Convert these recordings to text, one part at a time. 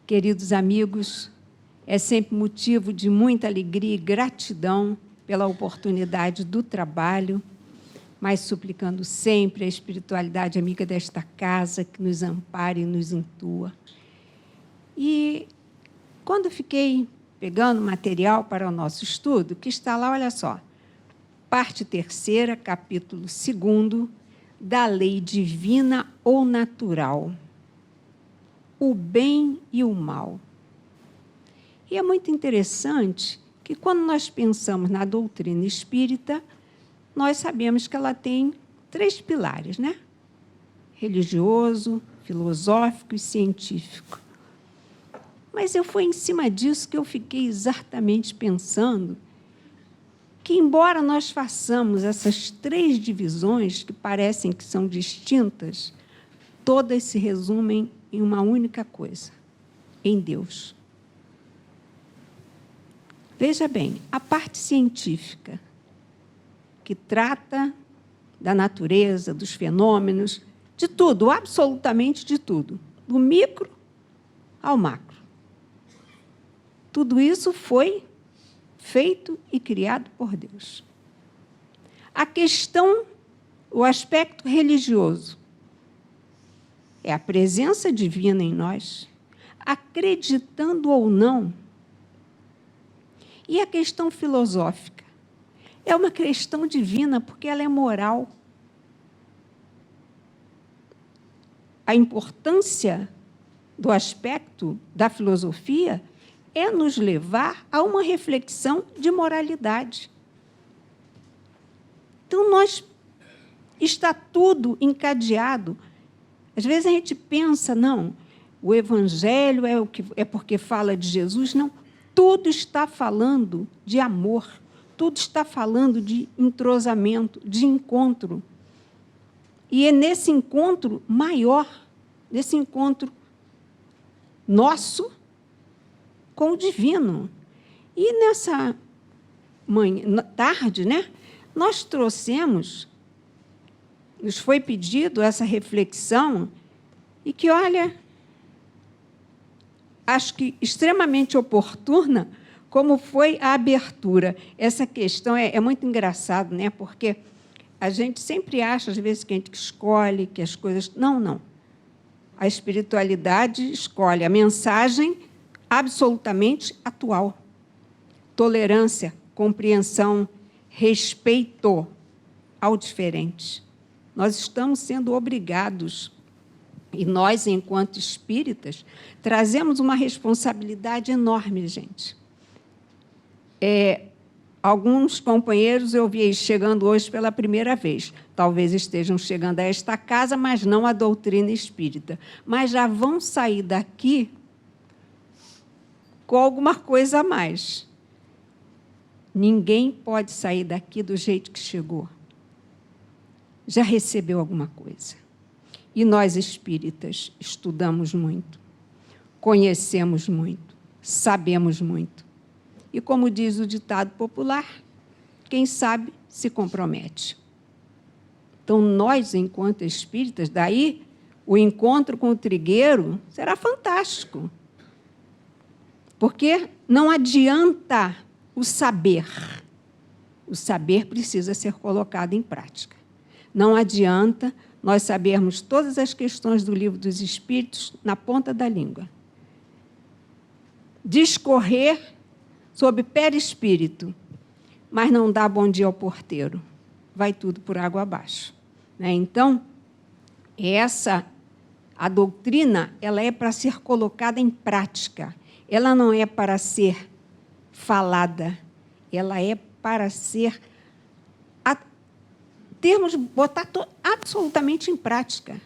Queridos amigos, é sempre motivo de muita alegria e gratidão pela oportunidade do trabalho, mas suplicando sempre a espiritualidade amiga desta casa, que nos ampare e nos intua. E quando fiquei pegando material para o nosso estudo, que está lá, olha só, parte 3ª, capítulo 2º, da lei divina ou natural, o bem e o mal. E é muito interessante que, quando nós pensamos na doutrina espírita, nós sabemos que ela tem 3 pilares, né? Religioso, filosófico e científico. Mas foi em cima disso que eu fiquei exatamente pensando que, embora nós façamos essas 3 divisões, que parecem que são distintas, todas se resumem em uma única coisa, em Deus. Veja bem, a parte científica, que trata da natureza, dos fenômenos, de tudo, absolutamente de tudo, do micro ao macro. Tudo isso foi feito e criado por Deus. A questão, o aspecto religioso, é a presença divina em nós, acreditando ou não. E a questão filosófica é uma questão divina, porque ela é moral. A importância do aspecto da filosofia é nos levar a uma reflexão de moralidade. Então, está tudo encadeado. Às vezes a gente pensa, não, o Evangelho é porque fala de Jesus. Não, tudo está falando de amor, tudo está falando de entrosamento, de encontro. E é nesse encontro maior, nesse encontro nosso com o divino. E nessa tarde, né, nós trouxemos, nos foi pedido essa reflexão, e que, olha, acho que extremamente oportuna, como foi a abertura. Essa questão é muito engraçado, né? Porque a gente sempre acha, às vezes, que a gente escolhe, que as coisas... Não, não. A espiritualidade escolhe a mensagem absolutamente atual. Tolerância, compreensão, respeito ao diferente. Nós estamos sendo obrigados, e nós, enquanto espíritas, trazemos uma responsabilidade enorme, gente. Alguns companheiros eu vi chegando hoje pela primeira vez. Talvez estejam chegando a esta casa, mas não a doutrina espírita. Mas já vão sair daqui com alguma coisa a mais. Ninguém pode sair daqui do jeito que chegou. Já recebeu alguma coisa. E nós, espíritas, estudamos muito, conhecemos muito, sabemos muito. E, como diz o ditado popular, quem sabe se compromete. Então, nós, enquanto espíritas, daí o encontro com o trigueiro será fantástico. Porque não adianta o saber. O saber precisa ser colocado em prática. Não adianta nós sabermos todas as questões do Livro dos Espíritos na ponta da língua. Discorrer sob perispírito, mas não dá bom dia ao porteiro. Vai tudo por água abaixo. Né? Então, a doutrina, ela é para ser colocada em prática. Ela não é para ser falada. Ela é para ser... botar absolutamente em prática.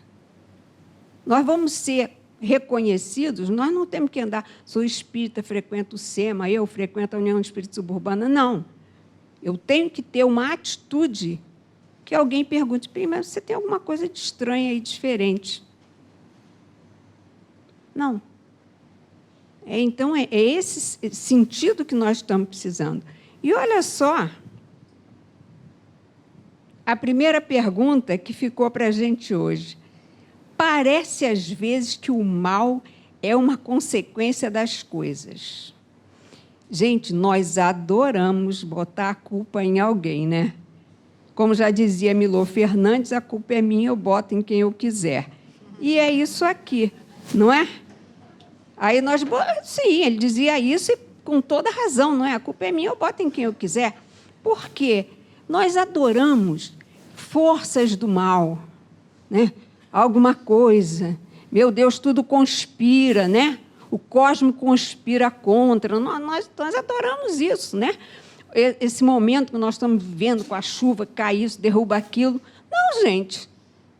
Nós vamos ser reconhecidos, nós não temos que andar, sou espírita, frequento o SEMA, eu frequento a União de Espíritos Suburbana, não. Eu tenho que ter uma atitude que alguém pergunte, mas você tem alguma coisa de estranha e diferente. Não. Então, é esse sentido que nós estamos precisando. E olha só, a primeira pergunta que ficou para a gente hoje. Parece, às vezes, que o mal é uma consequência das coisas. Gente, nós adoramos botar a culpa em alguém, né? Como já dizia Milor Fernandes, a culpa é minha, eu boto em quem eu quiser. E é isso aqui, não é? Aí nós... Sim, ele dizia isso e com toda razão, não é? A culpa é minha, eu boto em quem eu quiser. Por quê? Nós adoramos forças do mal, né? Alguma coisa. Meu Deus, tudo conspira, né? O cosmos conspira contra. Nós adoramos isso, né? Esse momento que nós estamos vivendo com a chuva, cai isso, derruba aquilo. Não, gente.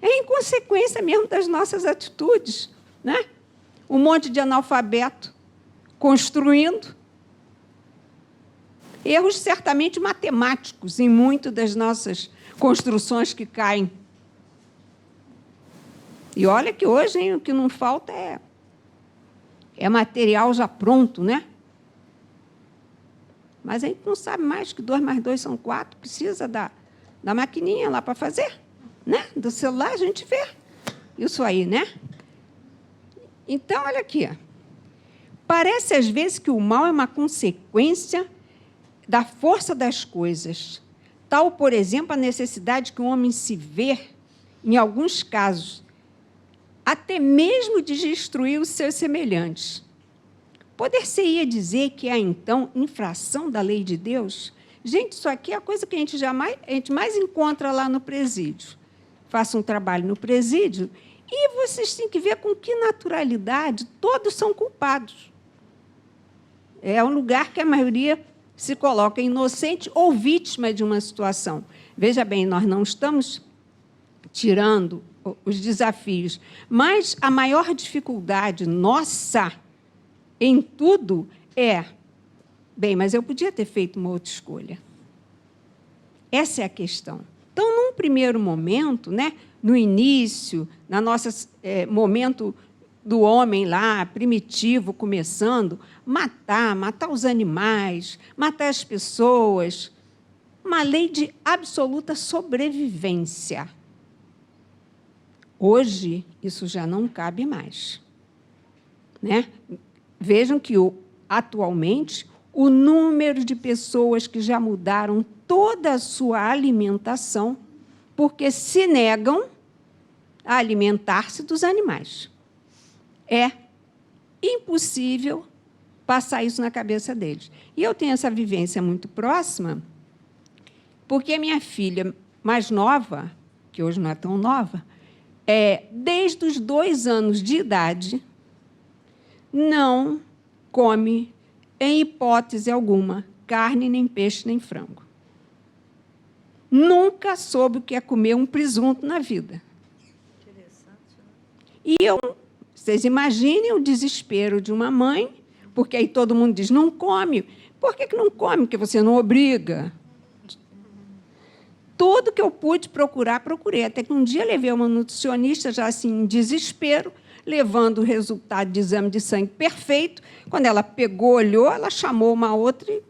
É em consequência mesmo das nossas atitudes, né? Um monte de analfabeto construindo. Erros certamente matemáticos em muitas das nossas construções que caem. E olha que hoje, hein, o que não falta é material já pronto, né? Mas a gente não sabe mais que 2 mais 2 são 4, precisa da maquininha lá para fazer, né? Do celular a gente vê isso aí, né? Então, olha aqui. Parece, às vezes, que o mal é uma consequência da força das coisas. Tal, por exemplo, a necessidade que o homem se vê, em alguns casos, até mesmo de destruir os seus semelhantes. Poder-se-ia dizer que há, então, infração da lei de Deus? Gente, isso aqui é a coisa que a gente mais encontra lá no presídio. Faça um trabalho no presídio e vocês têm que ver com que naturalidade todos são culpados. É um lugar que a maioria se coloca inocente ou vítima de uma situação. Veja bem, nós não estamos tirando os desafios, mas a maior dificuldade nossa em tudo é, bem, mas eu podia ter feito uma outra escolha. Essa é a questão. Então, num primeiro momento, né, no início, na nossa momento do homem lá, primitivo, começando, matar os animais, matar as pessoas, uma lei de absoluta sobrevivência. Hoje, isso já não cabe mais, né? Vejam que, atualmente, o número de pessoas que já mudaram toda a sua alimentação porque se negam a alimentar-se dos animais. É impossível passar isso na cabeça deles. E eu tenho essa vivência muito próxima, porque a minha filha mais nova, que hoje não é tão nova, desde os 2 anos de idade, não come, em hipótese alguma, carne, nem peixe, nem frango. Nunca soube o que é comer um presunto na vida. Interessante, né? E vocês imaginem o desespero de uma mãe, porque aí todo mundo diz, não come. Por que não come? Porque você não obriga. Tudo que eu pude procurar, procurei. Até que um dia levei uma nutricionista, já assim, em desespero, levando o resultado de exame de sangue perfeito. Quando ela pegou, olhou, ela chamou uma outra e,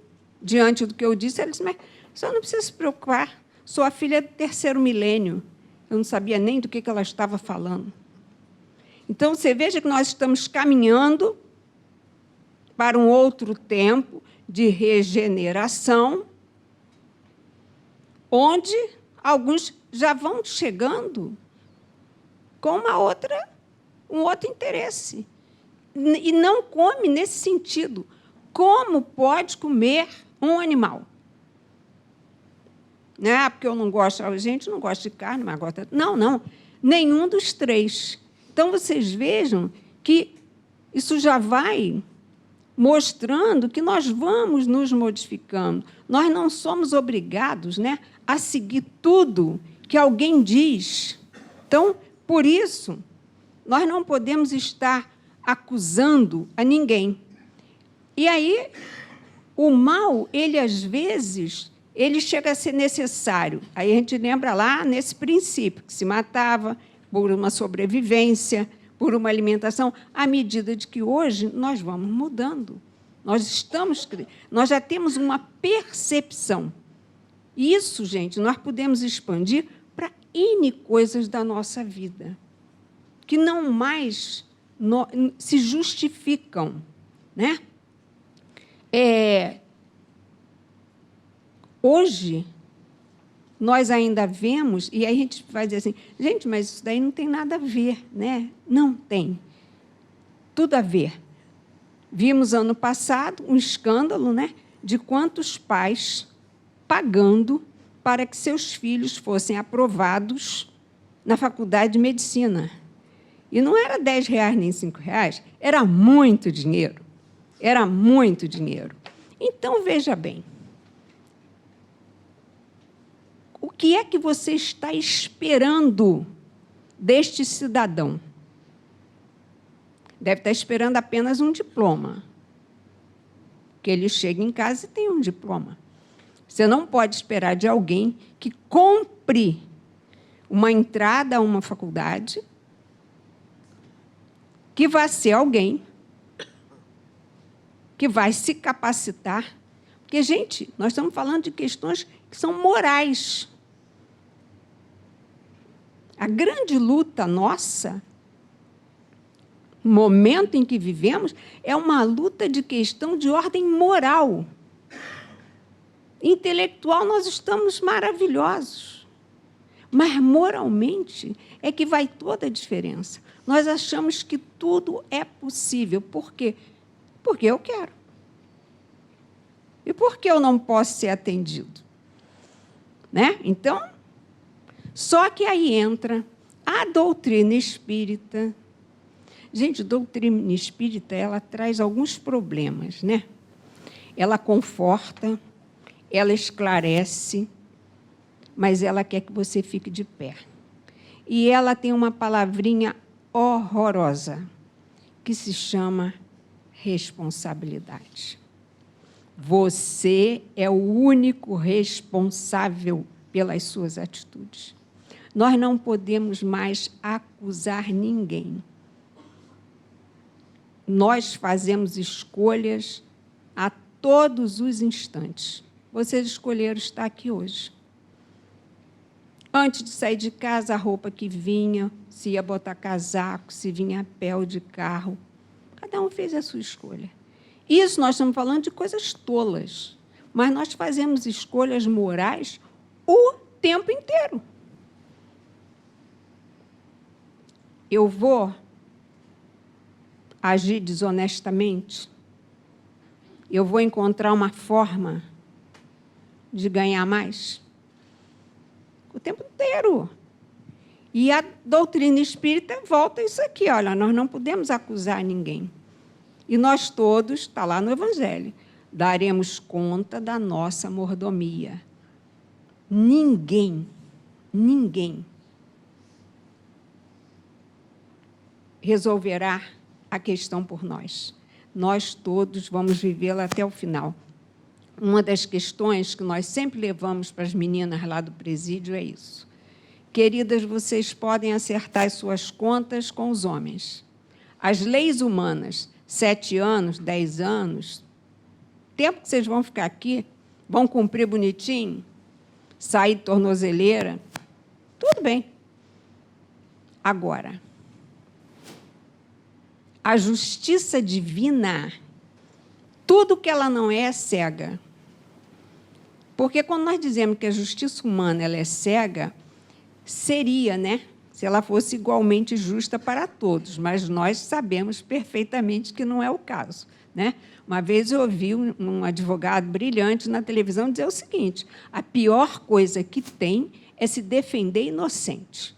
diante do que eu disse, ela disse, mas a senhora não precisa se preocupar, sua filha é do 3º milênio. Eu não sabia nem do que ela estava falando. Então, você veja que nós estamos caminhando para um outro tempo de regeneração, onde alguns já vão chegando com um outro interesse. E não come nesse sentido. Como pode comer um animal? Não é porque eu não gosto, a gente não gosta de carne, mas gosta... Não, nenhum dos 3. Então, vocês vejam que isso já vai mostrando que nós vamos nos modificando. Nós não somos obrigados, né, a seguir tudo que alguém diz. Então, por isso, nós não podemos estar acusando a ninguém. E aí, o mal, ele, às vezes, ele chega a ser necessário. Aí a gente lembra lá nesse princípio, que se matava por uma sobrevivência, por uma alimentação, à medida de que hoje nós vamos mudando. Nós já temos uma percepção. Isso, gente, nós podemos expandir para N coisas da nossa vida, que não mais se justificam, né? Hoje, nós ainda vemos, e aí a gente vai dizer assim, gente, mas isso daí não tem nada a ver, né? Não tem. Tudo a ver. Vimos, ano passado, um escândalo, né, de quantos pais pagando para que seus filhos fossem aprovados na faculdade de medicina. E não era R$10 nem R$5, era muito dinheiro. Era muito dinheiro. Então, veja bem, o que é que você está esperando deste cidadão? Deve estar esperando apenas um diploma. Que ele chegue em casa e tenha um diploma. Você não pode esperar de alguém que compre uma entrada a uma faculdade, que vai ser alguém que vai se capacitar. Porque, gente, nós estamos falando de questões que são morais. A grande luta nossa, no momento em que vivemos, é uma luta de questão de ordem moral. Intelectual, nós estamos maravilhosos. Mas, moralmente, é que vai toda a diferença. Nós achamos que tudo é possível. Por quê? Porque eu quero. E por que eu não posso ser atendido? Né? Então, só que aí entra a doutrina espírita. Gente, a doutrina espírita, ela traz alguns problemas, né? Ela conforta, ela esclarece, mas ela quer que você fique de pé. E ela tem uma palavrinha horrorosa, que se chama responsabilidade. Você é o único responsável pelas suas atitudes. Nós não podemos mais acusar ninguém. Nós fazemos escolhas a todos os instantes. Vocês escolheram estar aqui hoje. Antes de sair de casa, a roupa que vinha, se ia botar casaco, se vinha a pé ou de carro. Cada um fez a sua escolha. Isso nós estamos falando de coisas tolas, mas nós fazemos escolhas morais o tempo inteiro. Eu vou agir desonestamente? Eu vou encontrar uma forma de ganhar mais? O tempo inteiro. E a doutrina espírita volta a isso aqui, olha, nós não podemos acusar ninguém. E nós todos, está lá no Evangelho, daremos conta da nossa mordomia. Ninguém resolverá a questão por nós. Nós todos vamos vivê-la até o final. Uma das questões que nós sempre levamos para as meninas lá do presídio é isso. Queridas, vocês podem acertar as suas contas com os homens. As leis humanas, 7 anos, 10 anos, tempo que vocês vão ficar aqui, vão cumprir bonitinho, sair de tornozeleira, tudo bem. Agora, a justiça divina, tudo que ela não é cega. Porque quando nós dizemos que a justiça humana ela é cega, seria, né, se ela fosse igualmente justa para todos, mas nós sabemos perfeitamente que não é o caso, né? Uma vez eu ouvi um advogado brilhante na televisão dizer o seguinte: a pior coisa que tem é se defender inocente,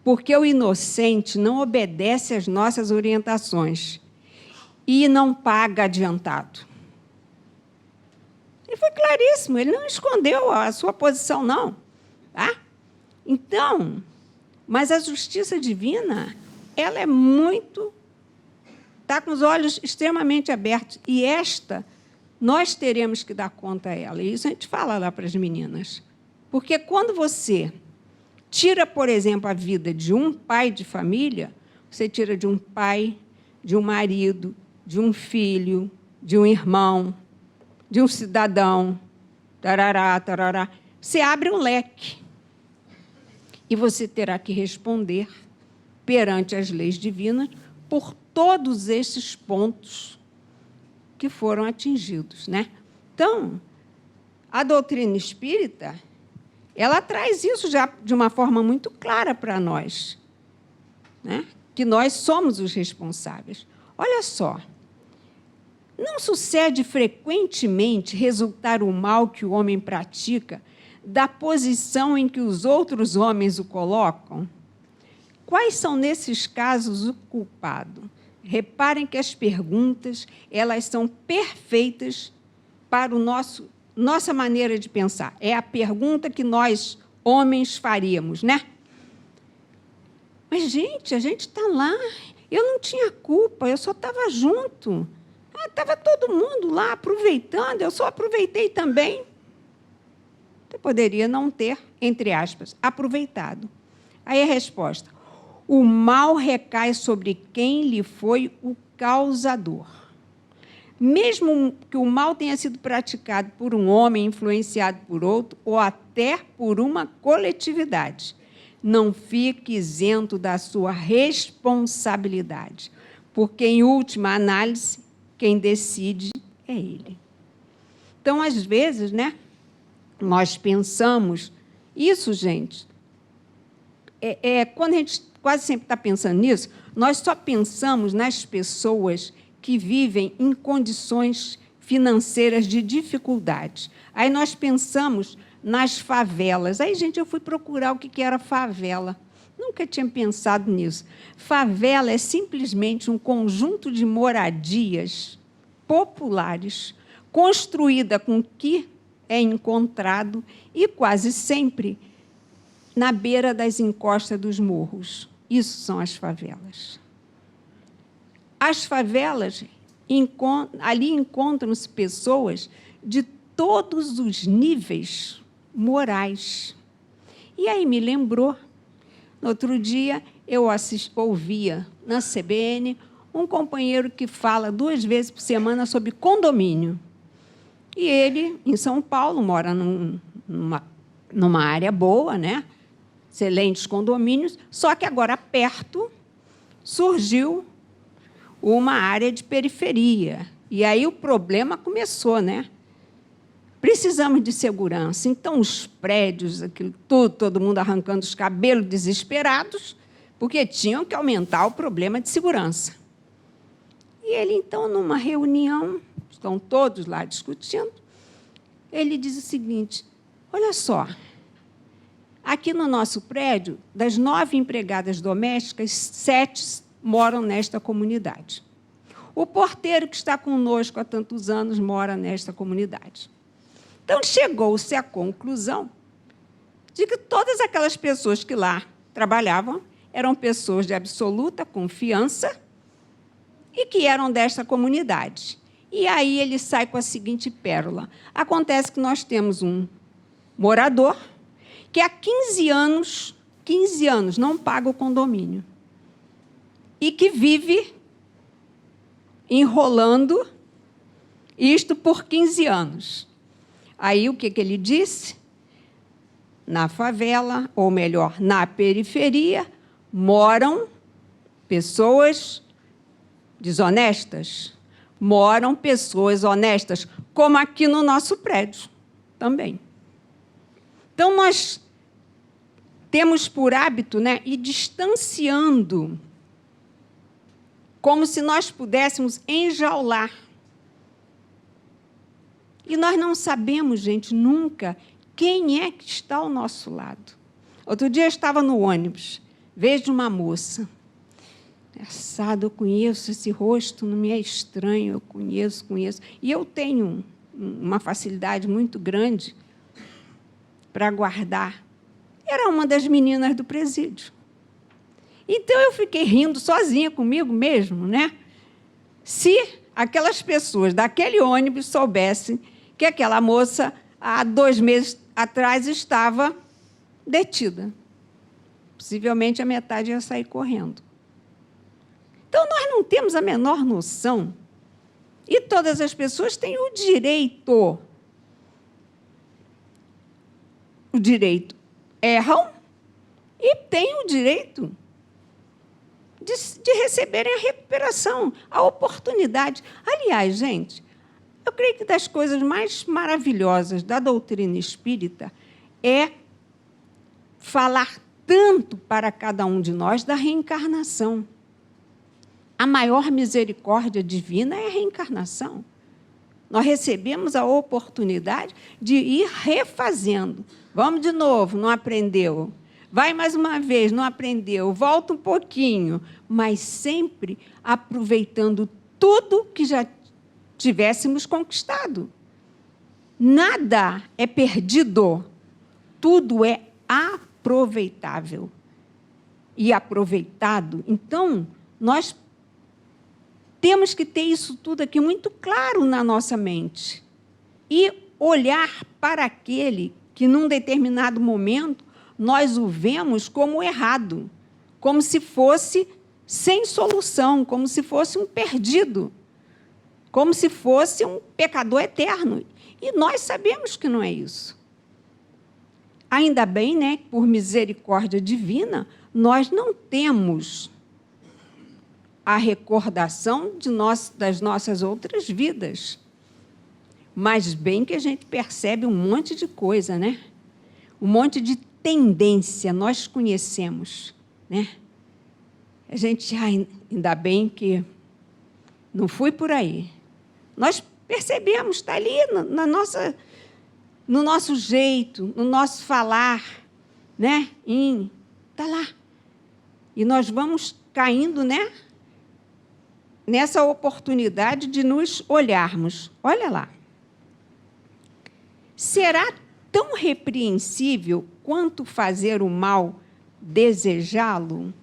porque o inocente não obedece às nossas orientações e não paga adiantado. Ele foi claríssimo, ele não escondeu a sua posição, não. Tá? Então, mas a justiça divina, ela é muito... está com os olhos extremamente abertos. E esta, nós teremos que dar conta a ela. E isso a gente fala lá para as meninas. Porque quando você tira, por exemplo, a vida de um pai de família, você tira de um pai, de um marido, de um filho, de um irmão, de um cidadão, tarará, tarará. Você abre um leque. E você terá que responder perante as leis divinas por todos esses pontos que foram atingidos, né? Então, a doutrina espírita, ela traz isso já de uma forma muito clara para nós, né? Que nós somos os responsáveis. Olha só, não sucede frequentemente resultar o mal que o homem pratica da posição em que os outros homens o colocam? Quais são, nesses casos, o culpado? Reparem que as perguntas, elas são perfeitas para nossa maneira de pensar. É a pergunta que nós, homens, faríamos, né? Mas, gente, a gente está lá. Eu não tinha culpa, eu só estava junto. Estava todo mundo lá aproveitando, eu só aproveitei também. Você poderia não ter, entre aspas, aproveitado. Aí a resposta: o mal recai sobre quem lhe foi o causador. Mesmo que o mal tenha sido praticado por um homem influenciado por outro, ou até por uma coletividade, não fique isento da sua responsabilidade, porque, em última análise, quem decide é ele. Então, às vezes, né, nós pensamos, isso, gente, quando a gente quase sempre está pensando nisso, nós só pensamos nas pessoas que vivem em condições financeiras de dificuldade. Aí nós pensamos nas favelas. Aí, gente, eu fui procurar o que era favela. Nunca tinha pensado nisso. Favela é simplesmente um conjunto de moradias populares, construída com o que é encontrado e, quase sempre, na beira das encostas dos morros. Isso são as favelas. As favelas, ali encontram-se pessoas de todos os níveis morais. E aí me lembrou, no outro dia, eu ouvia na CBN um companheiro que fala 2 vezes por semana sobre condomínio. E ele, em São Paulo, mora numa área boa, né? Excelentes condomínios, só que agora perto surgiu uma área de periferia. E aí o problema começou, né? Precisamos de segurança. Então, os prédios, aquilo tudo, todo mundo arrancando os cabelos desesperados, porque tinham que aumentar o problema de segurança. E ele, então, numa reunião, estão todos lá discutindo, ele diz o seguinte: olha só, aqui no nosso prédio, das 9 empregadas domésticas, 7 moram nesta comunidade. O porteiro que está conosco há tantos anos mora nesta comunidade. Então, chegou-se à conclusão de que todas aquelas pessoas que lá trabalhavam eram pessoas de absoluta confiança e que eram desta comunidade. E aí ele sai com a seguinte pérola: acontece que nós temos um morador que há 15 anos não paga o condomínio e que vive enrolando isto por 15 anos. Aí, o que ele disse? Na favela, ou melhor, na periferia, moram pessoas desonestas, moram pessoas honestas, como aqui no nosso prédio também. Então, nós temos por hábito, né, ir distanciando, como se nós pudéssemos enjaular. E nós não sabemos, gente, nunca quem é que está ao nosso lado. Outro dia eu estava no ônibus, vejo uma moça. Engraçado, eu conheço esse rosto, não me é estranho, eu conheço. E eu tenho uma facilidade muito grande para guardar. Era uma das meninas do presídio. Então, eu fiquei rindo sozinha comigo mesmo, né? Se aquelas pessoas daquele ônibus soubessem que aquela moça, há 2 meses atrás, estava detida. Possivelmente, a metade ia sair correndo. Então, nós não temos a menor noção. E todas as pessoas têm o direito. O direito erram e têm o direito de receberem a recuperação, a oportunidade. Aliás, gente, eu creio que das coisas mais maravilhosas da doutrina espírita é falar tanto para cada um de nós da reencarnação. A maior misericórdia divina é a reencarnação. Nós recebemos a oportunidade de ir refazendo. Vamos de novo, não aprendeu. Vai mais uma vez, não aprendeu. Volta um pouquinho, mas sempre aproveitando tudo que já tivéssemos conquistado. Nada é perdido, tudo é aproveitável e aproveitado. Então, nós temos que ter isso tudo aqui muito claro na nossa mente e olhar para aquele que, num determinado momento, nós o vemos como errado, como se fosse sem solução, como se fosse um perdido, como se fosse um pecador eterno. E nós sabemos que não é isso. Ainda bem, né, por misericórdia divina, nós não temos a recordação das nossas outras vidas. Mas bem que a gente percebe um monte de coisa, né? Um monte de tendência, nós conhecemos, né? A gente, ainda bem que não fui por aí. Nós percebemos, está ali no nosso jeito, no nosso falar, né? Está lá. E nós vamos caindo, né? Nessa oportunidade de nos olharmos. Olha lá. Será tão repreensível quanto fazer o mal, desejá-lo?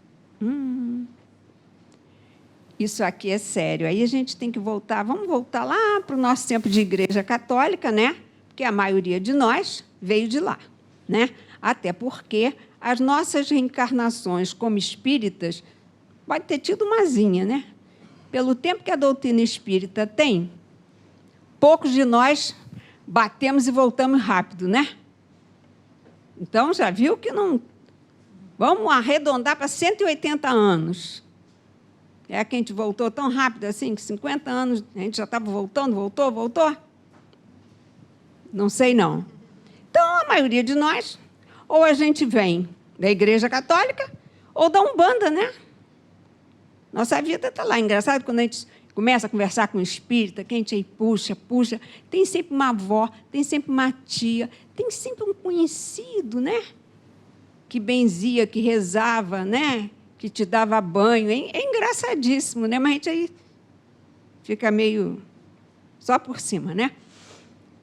Isso aqui é sério. Aí a gente tem que voltar, vamos voltar lá para o nosso tempo de igreja católica, né? Porque a maioria de nós veio de lá, né? Até porque as nossas reencarnações como espíritas pode ter tido umazinha, né? Pelo tempo que a doutrina espírita tem, poucos de nós batemos e voltamos rápido, né? Então, já viu que não... Vamos arredondar para 180 anos. É que a gente voltou tão rápido assim, que 50 anos a gente já estava voltando, voltou? Não sei, não. Então, a maioria de nós, ou a gente vem da Igreja Católica, ou da Umbanda, né? Nossa vida está lá. Engraçado, quando a gente começa a conversar com o espírita, que a gente aí puxa, tem sempre uma avó, tem sempre uma tia, tem sempre um conhecido, né? Que benzia, que rezava, né? Que te dava banho. É engraçadíssimo, né? Mas a gente aí fica meio só por cima, né?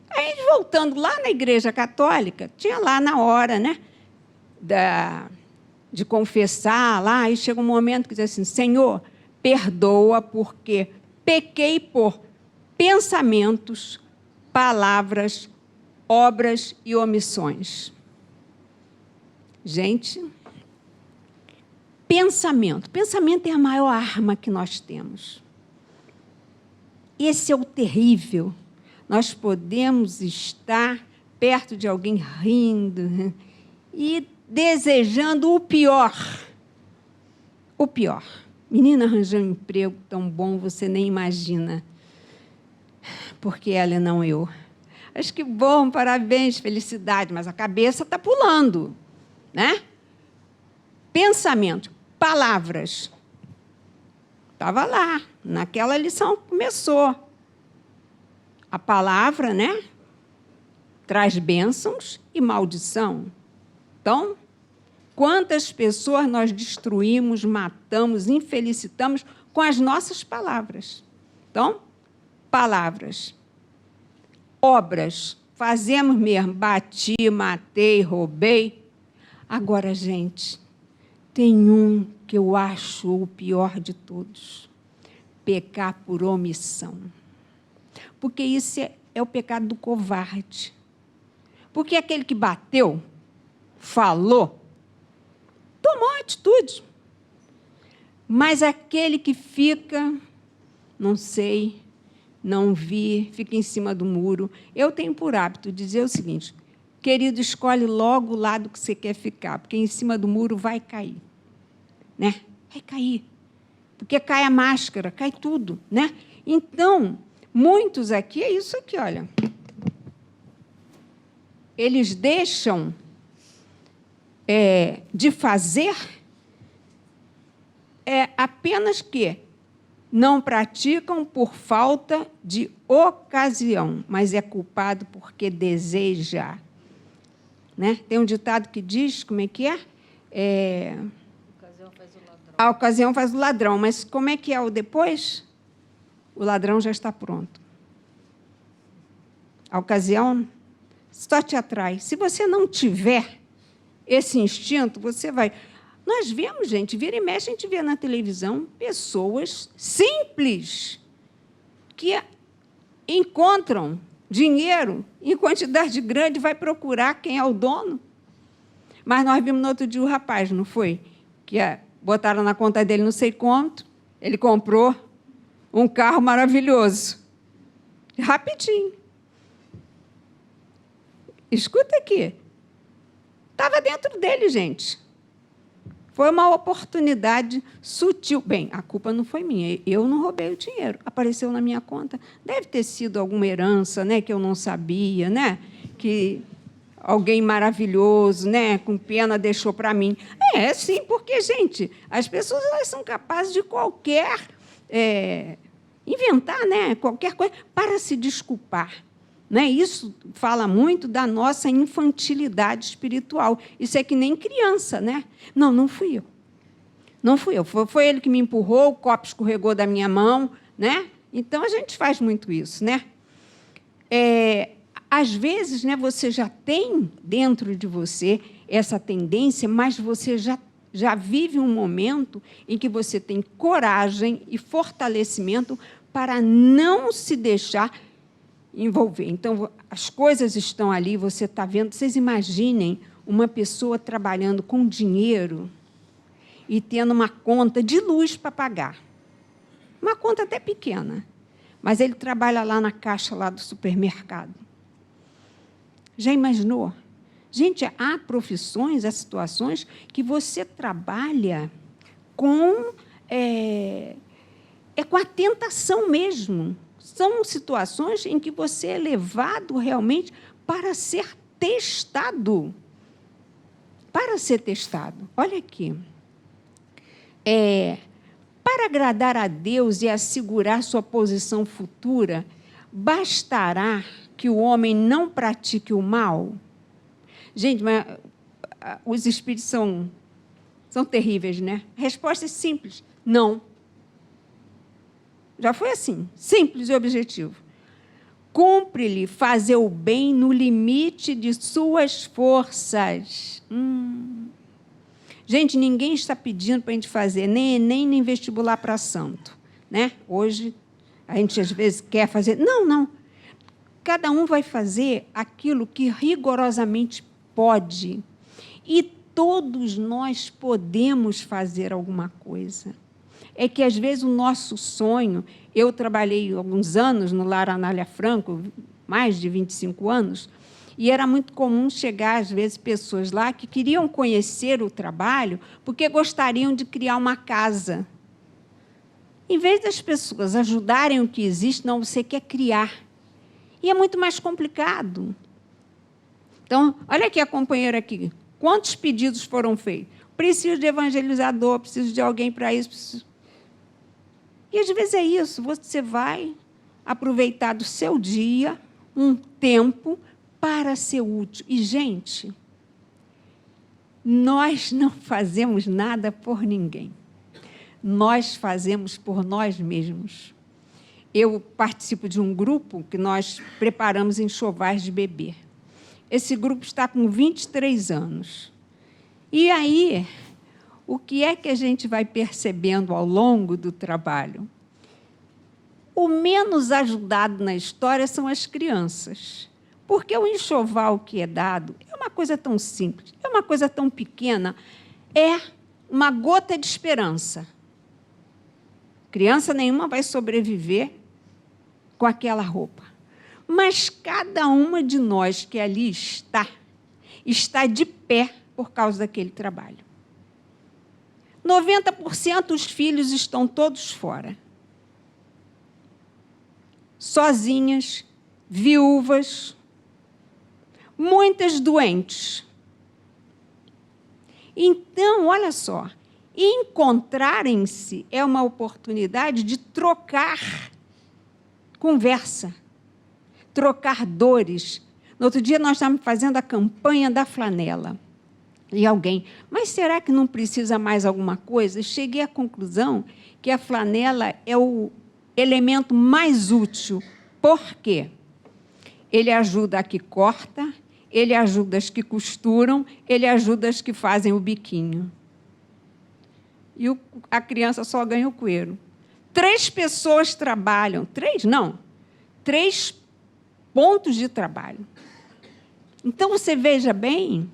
Aí, voltando lá na Igreja Católica, tinha lá na hora, né? De confessar lá, aí chega um momento que diz assim, Senhor, perdoa porque pequei por pensamentos, palavras, obras e omissões. Gente, pensamento é a maior arma que nós temos. Esse é o terrível. Nós podemos estar perto de alguém rindo e desejando o pior. O pior. Menina arranjou um emprego tão bom, você nem imagina. Porque ela e não eu. Acho que bom, parabéns, felicidade, mas a cabeça está pulando, né? Pensamento, palavras. Estava lá, naquela lição começou. A palavra, né? Traz bênçãos e maldição. Então, quantas pessoas nós destruímos, matamos, infelicitamos com as nossas palavras. Então, palavras. Obras. Fazemos mesmo. Bati, matei, roubei. Agora, gente, tem um que eu acho o pior de todos. Pecar por omissão. Porque isso é o pecado do covarde. Porque aquele que bateu, falou, tomou atitude. Mas aquele que fica, não sei, não vi, fica em cima do muro. Eu tenho por hábito dizer o seguinte, querido, escolhe logo o lado que você quer ficar, porque em cima do muro vai cair. Né? Vai cair. porque cai a máscara, cai tudo, né? Então, muitos aqui, é isso aqui, olha. Eles deixam de fazer apenas que não praticam por falta de ocasião, mas é culpado porque deseja. Né? Tem um ditado que diz, como é que é? A ocasião faz o ladrão, mas como é que é o depois? O ladrão já está pronto. A ocasião só te atrai. Se você não tiver esse instinto, você vai... Nós vemos, gente, vira e mexe, a gente vê na televisão pessoas simples que encontram dinheiro em quantidade grande, vai procurar quem é o dono. Mas nós vimos no outro dia o rapaz, não foi? Que botaram na conta dele não sei quanto, ele comprou um carro maravilhoso. Rapidinho. Escuta aqui. Estava dentro dele, gente. Foi uma oportunidade sutil. Bem, a culpa não foi minha, eu não roubei o dinheiro, apareceu na minha conta. Deve ter sido alguma herança, né, que eu não sabia, né, que alguém maravilhoso, né, com pena, deixou para mim. Sim, porque, gente, as pessoas elas são capazes de qualquer... inventar, né, qualquer coisa para se desculpar. Né? Isso fala muito da nossa infantilidade espiritual. Isso é que nem criança, né? Não fui eu. Não fui eu. Foi ele que me empurrou, o copo escorregou da minha mão. Né? Então, a gente faz muito isso. Né? Às vezes, né, você já tem dentro de você essa tendência, mas você já vive um momento em que você tem coragem e fortalecimento para não se deixar envolver. Então, as coisas estão ali, você está vendo. Vocês imaginem uma pessoa trabalhando com dinheiro e tendo uma conta de luz para pagar. Uma conta até pequena, mas ele trabalha lá na caixa lá do supermercado. Já imaginou? Gente, há profissões, há situações que você trabalha com, com a tentação mesmo. São situações em que você é levado realmente para ser testado. Para ser testado. Olha aqui. Para agradar a Deus e assegurar sua posição futura, bastará que o homem não pratique o mal? Gente, mas os espíritos são terríveis, né? A resposta é simples. Não. Já foi assim, simples e objetivo. Cumpre-lhe fazer o bem no limite de suas forças. Gente, ninguém está pedindo para a gente fazer nem Enem, nem vestibular para santo. Né? Hoje, a gente, às vezes, quer fazer... Não. Cada um vai fazer aquilo que rigorosamente pode. E todos nós podemos fazer alguma coisa. É que, às vezes, o nosso sonho... Eu trabalhei alguns anos no Lar Anália Franco, mais de 25 anos, e era muito comum chegar, às vezes, pessoas lá que queriam conhecer o trabalho porque gostariam de criar uma casa. Em vez das pessoas ajudarem o que existe, não, você quer criar. E é muito mais complicado. Então, olha aqui a companheira aqui. Quantos pedidos foram feitos? Preciso de evangelizador, preciso de alguém para isso. E, às vezes, é isso. Você vai aproveitar do seu dia um tempo para ser útil. E, gente, nós não fazemos nada por ninguém. Nós fazemos por nós mesmos. Eu participo de um grupo que nós preparamos enxovais de bebê. Esse grupo está com 23 anos. E aí, o que é que a gente vai percebendo ao longo do trabalho? O menos ajudado na história são as crianças. Porque o enxoval que é dado é uma coisa tão simples, é uma coisa tão pequena, é uma gota de esperança. Criança nenhuma vai sobreviver com aquela roupa. Mas cada uma de nós que ali está de pé por causa daquele trabalho. 90% dos filhos estão todos fora. Sozinhas, viúvas, muitas doentes. Então, olha só, encontrarem-se é uma oportunidade de trocar conversa, trocar dores. No outro dia, nós estávamos fazendo a campanha da flanela. E alguém, mas será que não precisa mais alguma coisa? Cheguei à conclusão que a flanela é o elemento mais útil. Por quê? Ele ajuda a que corta, ele ajuda as que costuram, ele ajuda as que fazem o biquinho. E a criança só ganha o coeiro. 3 pessoas trabalham, 3 não, 3 pontos de trabalho. Então, você veja bem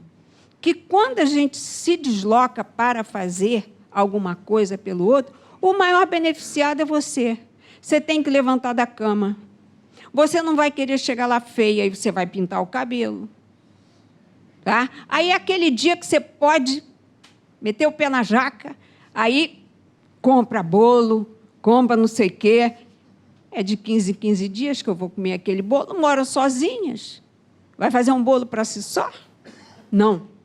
que quando a gente se desloca para fazer alguma coisa pelo outro, o maior beneficiado é você. Você tem que levantar da cama. Você não vai querer chegar lá feia, aí você vai pintar o cabelo. Tá? Aí, aquele dia que você pode meter o pé na jaca, aí compra bolo, compra não sei o quê. É de 15 em 15 dias que eu vou comer aquele bolo. Moram sozinhas. Vai fazer um bolo para si só? Não.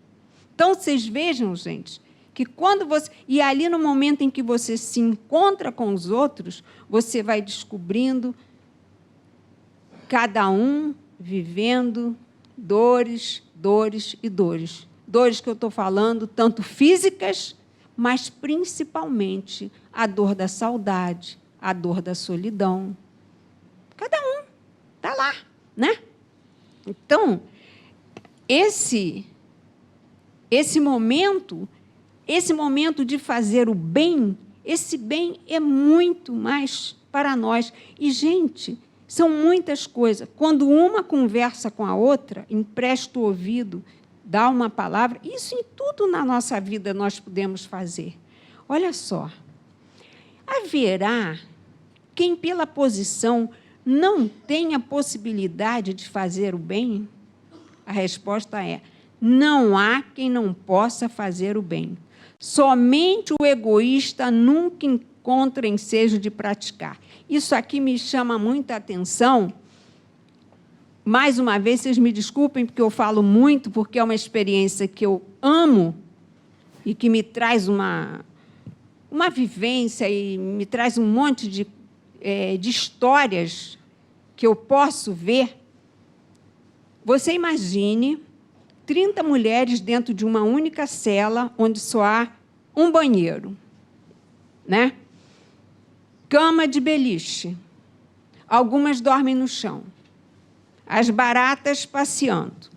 Então, vocês vejam, gente, que quando você... E ali, no momento em que você se encontra com os outros, você vai descobrindo cada um vivendo dores, dores e dores. Dores que eu estou falando, tanto físicas, mas, principalmente, a dor da saudade, a dor da solidão. Cada um está lá, né? Então, esse momento de fazer o bem, esse bem é muito mais para nós. E, gente, são muitas coisas. Quando uma conversa com a outra, empresta o ouvido, dá uma palavra, isso em tudo na nossa vida nós podemos fazer. Olha só, haverá quem, pela posição, não tenha possibilidade de fazer o bem? A resposta é: não há quem não possa fazer o bem. Somente o egoísta nunca encontra ensejo de praticar. Isso aqui me chama muita atenção. Mais uma vez, vocês me desculpem, porque eu falo muito, porque é uma experiência que eu amo e que me traz uma vivência e me traz um monte de histórias que eu posso ver. Você imagine 30 mulheres dentro de uma única cela, onde só há um banheiro, né? Cama de beliche. Algumas dormem no chão. As baratas passeando.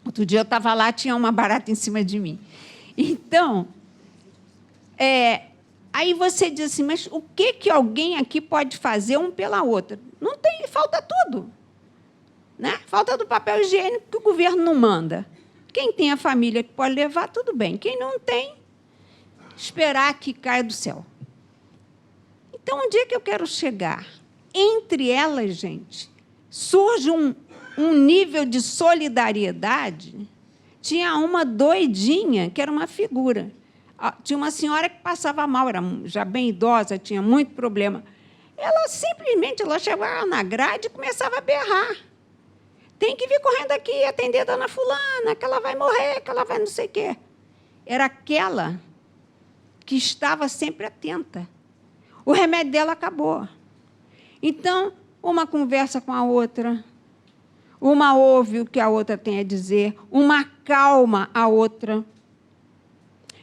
Outro dia eu estava lá, tinha uma barata em cima de mim. Então, aí você diz assim, mas o que alguém aqui pode fazer um pela outra? Não tem, falta tudo. Né? Falta do papel higiênico que o governo não manda. Quem tem a família que pode levar, tudo bem. Quem não tem, esperar que caia do céu. Então, onde é que eu quero chegar? Entre elas, gente, surge um nível de solidariedade. Tinha uma doidinha, que era uma figura. Tinha uma senhora que passava mal, era já bem idosa, tinha muito problema. Ela simplesmente chegava na grade e começava a berrar. Tem que vir correndo aqui, atender a dona fulana, que ela vai morrer, que ela vai não sei o quê. Era aquela que estava sempre atenta. O remédio dela acabou. Então, uma conversa com a outra, uma ouve o que a outra tem a dizer, uma acalma a outra,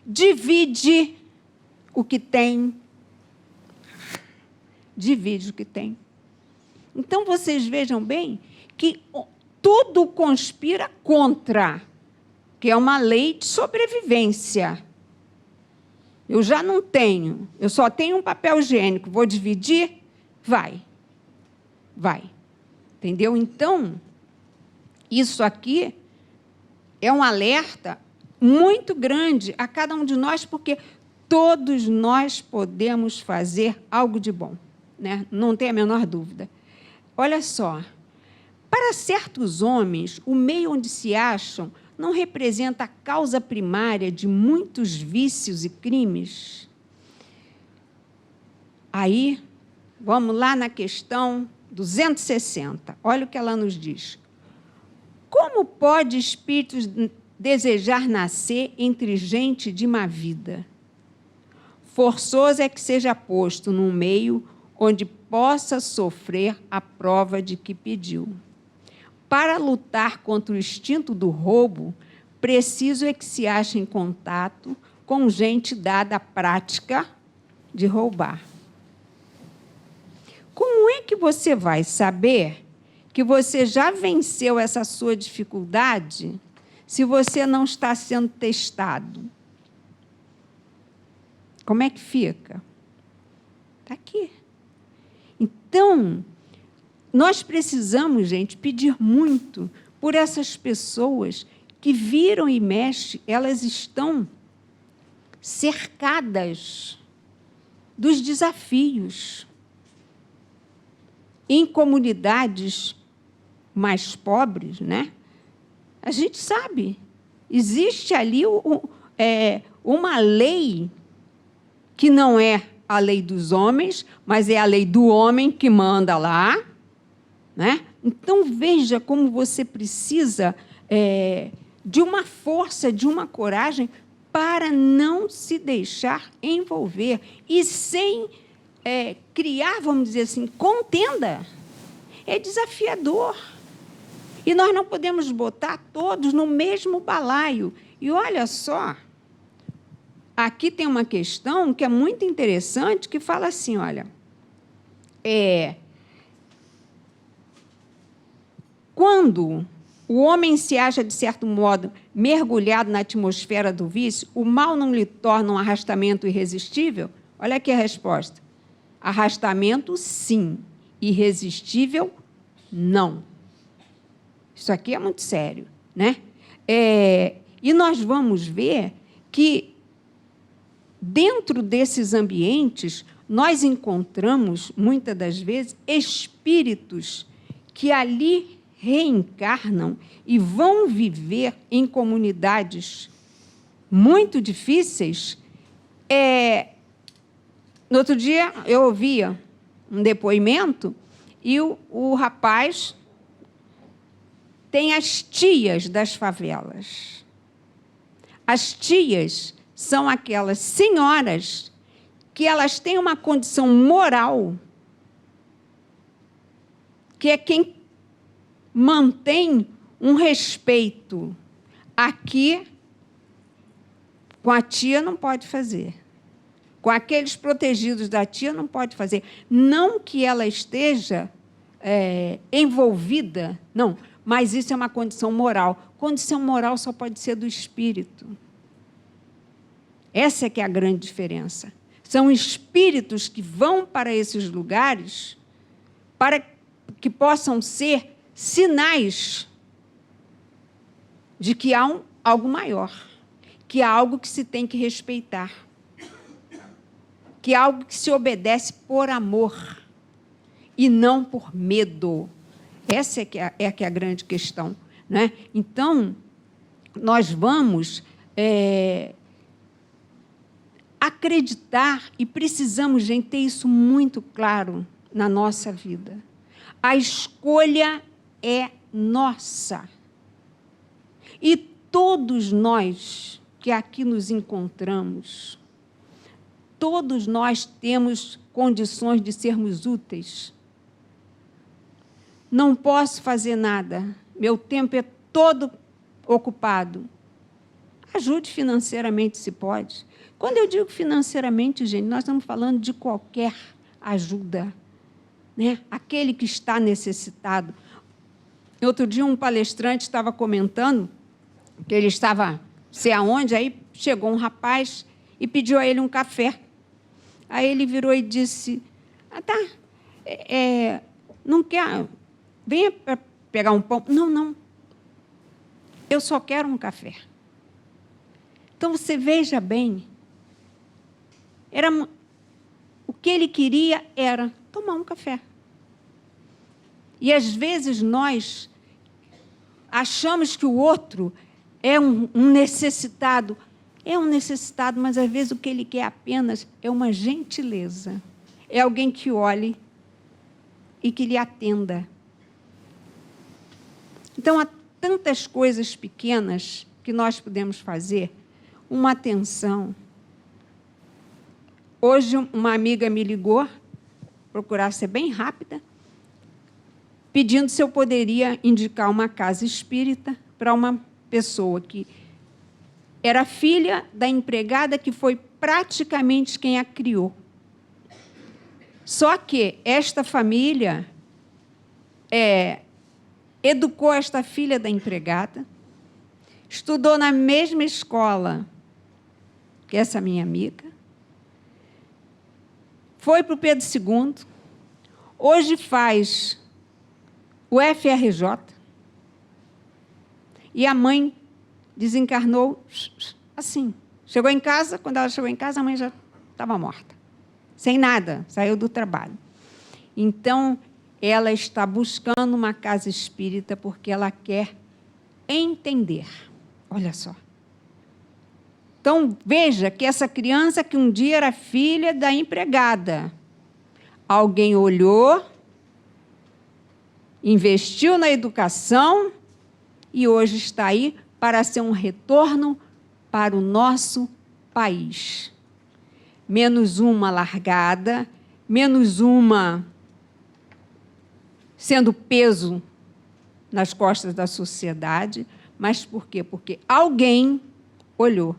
divide o que tem. Divide o que tem. Então, vocês vejam bem que tudo conspira contra, que é uma lei de sobrevivência. Eu já não tenho, eu só tenho um papel higiênico, vou dividir? Vai. Entendeu? Então, isso aqui é um alerta muito grande a cada um de nós, porque todos nós podemos fazer algo de bom, né? Não tem a menor dúvida. Olha só, para certos homens, o meio onde se acham não representa a causa primária de muitos vícios e crimes? Aí, vamos lá na questão 260. Olha o que ela nos diz. Como pode espírito desejar nascer entre gente de má vida? Forçoso é que seja posto num meio onde possa sofrer a prova de que pediu. Para lutar contra o instinto do roubo, preciso é que se ache em contato com gente dada à prática de roubar. Como é que você vai saber que você já venceu essa sua dificuldade se você não está sendo testado? Como é que fica? Está aqui. Então, nós precisamos, gente, pedir muito por essas pessoas que viram e mexem, elas estão cercadas dos desafios. Em comunidades mais pobres, né? A gente sabe, existe ali uma lei que não é a lei dos homens, mas é a lei do homem que manda lá, né? Então, veja como você precisa de uma força, de uma coragem para não se deixar envolver e sem criar, vamos dizer assim, contenda. É desafiador. E nós não podemos botar todos no mesmo balaio. E olha só, aqui tem uma questão que é muito interessante, que fala assim, olha, quando o homem se acha, de certo modo, mergulhado na atmosfera do vício, o mal não lhe torna um arrastamento irresistível? Olha aqui a resposta. Arrastamento, sim. Irresistível, não. Isso aqui é muito sério, né? E nós vamos ver que, dentro desses ambientes, nós encontramos, muitas das vezes, espíritos que ali reencarnam e vão viver em comunidades muito difíceis. No outro dia, eu ouvia um depoimento e o rapaz tem as tias das favelas. As tias são aquelas senhoras que elas têm uma condição moral, que é quem mantém um respeito. Aqui, com a tia, não pode fazer. Com aqueles protegidos da tia, não pode fazer. Não que ela esteja envolvida, não, mas isso é uma condição moral. Condição moral só pode ser do espírito. Essa é que é a grande diferença. São espíritos que vão para esses lugares para que possam ser sinais de que há algo maior, que há algo que se tem que respeitar, que há algo que se obedece por amor e não por medo. Essa é que é a grande questão, né? Então, nós vamos acreditar e precisamos, gente, ter isso muito claro na nossa vida. A escolha é nossa. E todos nós que aqui nos encontramos, todos nós temos condições de sermos úteis. Não posso fazer nada, meu tempo é todo ocupado. Ajude financeiramente, se pode. Quando eu digo financeiramente, gente, nós estamos falando de qualquer ajuda, né? Aquele que está necessitado. Outro dia, um palestrante estava comentando que ele estava, sei aonde, aí chegou um rapaz e pediu a ele um café. Aí ele virou e disse, não quer, venha para pegar um pão. Não, não, eu só quero um café. Então, você veja bem, o que ele queria era tomar um café. E, às vezes, nós achamos que o outro é um necessitado. É um necessitado, mas às vezes o que ele quer apenas é uma gentileza. É alguém que olhe e que lhe atenda. Então, há tantas coisas pequenas que nós podemos fazer. Uma atenção. Hoje, uma amiga me ligou, procurar ser bem rápida, pedindo se eu poderia indicar uma casa espírita para uma pessoa que era filha da empregada que foi praticamente quem a criou. Só que esta família educou esta filha da empregada, estudou na mesma escola que essa minha amiga, foi para o Pedro II, hoje faz o FRJ, e a mãe desencarnou assim. Chegou em casa, quando ela chegou em casa, a mãe já estava morta. Sem nada, saiu do trabalho. Então, ela está buscando uma casa espírita porque ela quer entender. Olha só. Então, veja que essa criança que um dia era filha da empregada, alguém olhou, investiu na educação e hoje está aí para ser um retorno para o nosso país. Menos uma largada, menos uma sendo peso nas costas da sociedade. Mas por quê? Porque alguém olhou.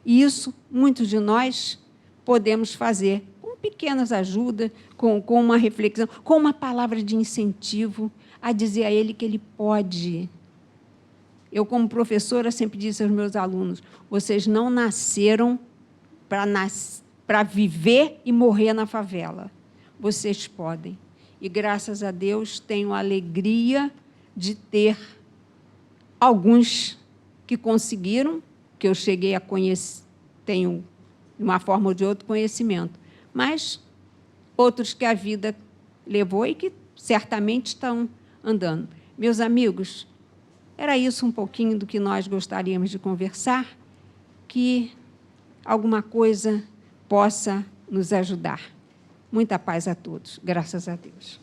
E isso, muitos de nós podemos fazer com pequenas ajudas, com uma reflexão, com uma palavra de incentivo, a dizer a ele que ele pode. Eu, como professora, sempre disse aos meus alunos, vocês não nasceram para viver e morrer na favela. Vocês podem. E, graças a Deus, tenho a alegria de ter alguns que conseguiram, que eu cheguei a conhecer, tenho, de uma forma ou de outra, conhecimento. Mas outros que a vida levou e que certamente estão andando. Meus amigos, era isso um pouquinho do que nós gostaríamos de conversar, que alguma coisa possa nos ajudar. Muita paz a todos, graças a Deus.